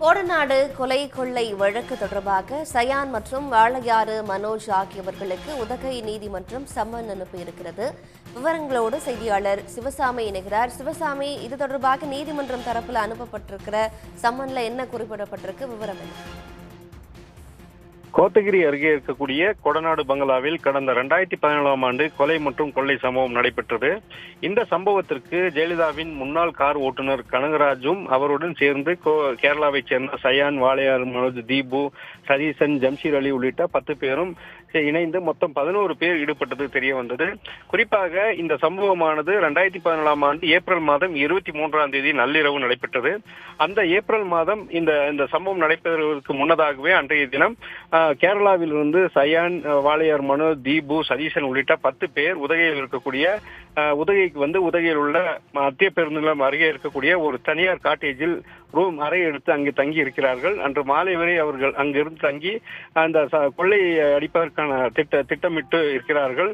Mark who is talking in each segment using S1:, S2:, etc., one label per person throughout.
S1: கோடநாடு கொலை கொள்ளை வழக்கு தொடர்பாக சயான் மற்றும் வாளையாறு மனோஜ் ஆகியவர்களுக்கு உதகை நீதிமன்றம் சம்மன் அனுப்பியிருக்கிறது. விவரங்களோடு செய்தியாளர் சிவசாமி இணைகிறார். சிவசாமி, இது தொடர்பாக நீதிமன்றம் தரப்பில் அனுப்பப்பட்டிருக்கிற சம்மன்ல என்ன குறிப்பிடப்பட்டிருக்கு, விவரம் என்ன?
S2: கோத்தகிரி அருகே இருக்கக்கூடிய கொடநாடு பங்களாவில் கடந்த 2017ஆம் ஆண்டு கொலை மற்றும் கொள்ளை சம்பவம் நடைபெற்றது. இந்த சம்பவத்திற்கு ஜெயலலிதாவின் முன்னாள் கார் ஓட்டுநர் கனகராஜும் அவருடன் சேர்ந்து கேரளாவைச் சேர்ந்த சயான், வாளையார் மனோஜ், தீபு, சதீசன், ஜம்ஷீர் அலி உள்ளிட்ட 10 பேரும் இணைந்து மொத்தம் 11 பேர் ஈடுபட்டது தெரிய வந்தது. குறிப்பாக இந்த சம்பவமானது 2017ஆம் ஆண்டு ஏப்ரல் மாதம் 23ஆம் தேதி நள்ளிரவு நடைபெற்றது. அந்த ஏப்ரல் மாதம் இந்த சம்பவம் நடைபெறுவதற்கு முன்னதாகவே அன்றைய தினம் கேரளாவிலிருந்து சயான், வாளையார் மனோஜ், தீபு, சதீசன் உள்ளிட்ட 10 பேர் உதகையில் இருக்கக்கூடிய உதகைக்கு வந்து உதகையில் உள்ள மத்திய பேருந்து நிலையம் அருகே இருக்கக்கூடிய ஒரு தனியார் காட்டேஜில் ரூம் அறை எடுத்து அங்கு தங்கி இருக்கிறார்கள். அன்று மாலை வரை அவர்கள் அங்கிருந்து தங்கி அந்த கொள்ளை அடிப்பதற்கான திட்டமிட்டு இருக்கிறார்கள்.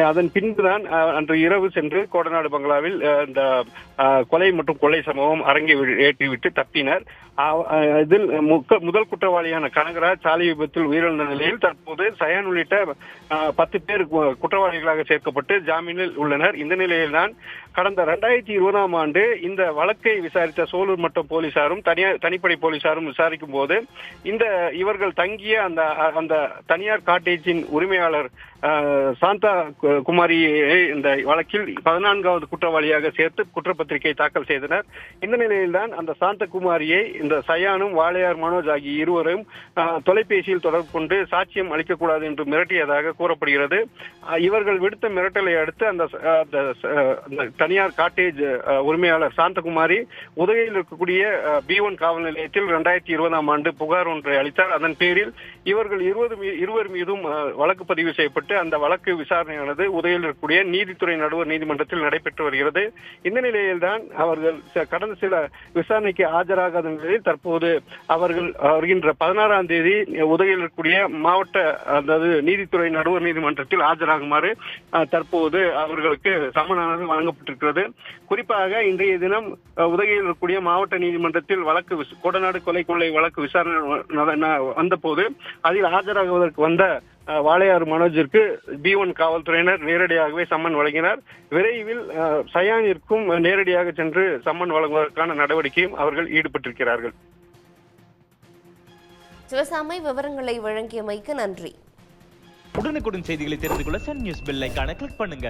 S2: அதன் பின்புதான் அன்று இரவு சென்று கோடநாடு பங்களாவில் இந்த கொலை மற்றும் கொள்ளை சம்பவம் அரங்கை ஏற்றிவிட்டு தப்பினர். இதில் முதல் குற்றவாளியான கனகராஜ் சாலை விபத்தில் உயிரிழந்த நிலையில் தற்போது சயான் உள்ளிட்ட 10 பேர் குற்றவாளிகளாக சேர்க்கப்பட்டு ஜாமீனில் உள்ளனர். இந்த நிலையில்தான் கடந்த 2020ஆம் ஆண்டு இந்த வழக்கை விசாரித்த சோலூர் மட்ட போலீசாரும் தனிப்படை போலீசாரும் விசாரிக்கும் போது இவர்கள் தங்கிய அந்த தனியார் காட்டேஜின் உரிமையாளர் சாந்தா குமாரியை இந்த வழக்கில் 14வது குற்றவாளியாக சேர்த்து குற்றப்பத்திரிகை தாக்கல் செய்தனர். இந்த நிலையில்தான் அந்த சாந்த குமாரியை இந்த சயானும் வாளையார் மனோஜ் ஆகிய இருவரும் தொலைபேசியில் தொடர்பு கொண்டு சாட்சியம் அளிக்கக்கூடாது என்று மிரட்டியதாக கூறப்படுகிறது. இவர்கள் விடுத்த மிரட்டலை அடுத்து அந்த தனியார் காட்டேஜ் உரிமையாளர் சாந்தகுமாரி உதகையில் இருக்கக்கூடிய B1 காவல் நிலையத்தில் 2020ஆம் ஆண்டு புகார் ஒன்றை அளித்தார். அதன் பேரில் இவர்கள் இருவர் மீதும் வழக்கு பதிவு செய்யப்பட்டு அந்த வழக்கு விசாரணையானது உதகையில் இருக்கக்கூடிய நீதித்துறை நடுவர் நீதிமன்றத்தில் நடைபெற்று வருகிறது. இந்த நிலையில்தான் அவர்கள் கடந்த சில விசாரணைக்கு ஆஜராகாத நிலையில் தற்போது அவர்கள் வருகின்ற 16ஆம் தேதி உதகையில் இருக்கக்கூடிய மாவட்ட அதாவது நீதித்துறை நடுவர் நீதிமன்றத்தில் ஆஜராகுமாறு தற்போது அவர்களுக்கு சம்மனானது வழங்கப்பட்டிருக்கிறது. குறிப்பாக இன்றைய தினம் உதகையில் இருக்கக்கூடிய மாவட்ட நீதிமன்றத்தில் கோடநாடு கொலை கொள்ளை வழக்கு விசாரணை வந்தபோது அதில் ஆஜராகுவதற்கு வந்த வாளையார் மனோஜிற்கு B1 காவல்துறையினர் நேரடியாகவே சம்மன் வழங்கினார். விரைவில் சயானிற்கும் நேரடியாக சென்று சம்மன் வழங்குவதற்கான நடவடிக்கையும் அவர்கள் ஈடுபட்டிருக்கிறார்கள்.
S1: சிவசாமி, விவரங்களை வழங்கியமைக்கு நன்றி.
S3: உடனுக்குடன் செய்திகளை தெரிந்து கொள்ள சன் நியூஸ் பெல் ஐகானை கிளிக் பண்ணுங்க.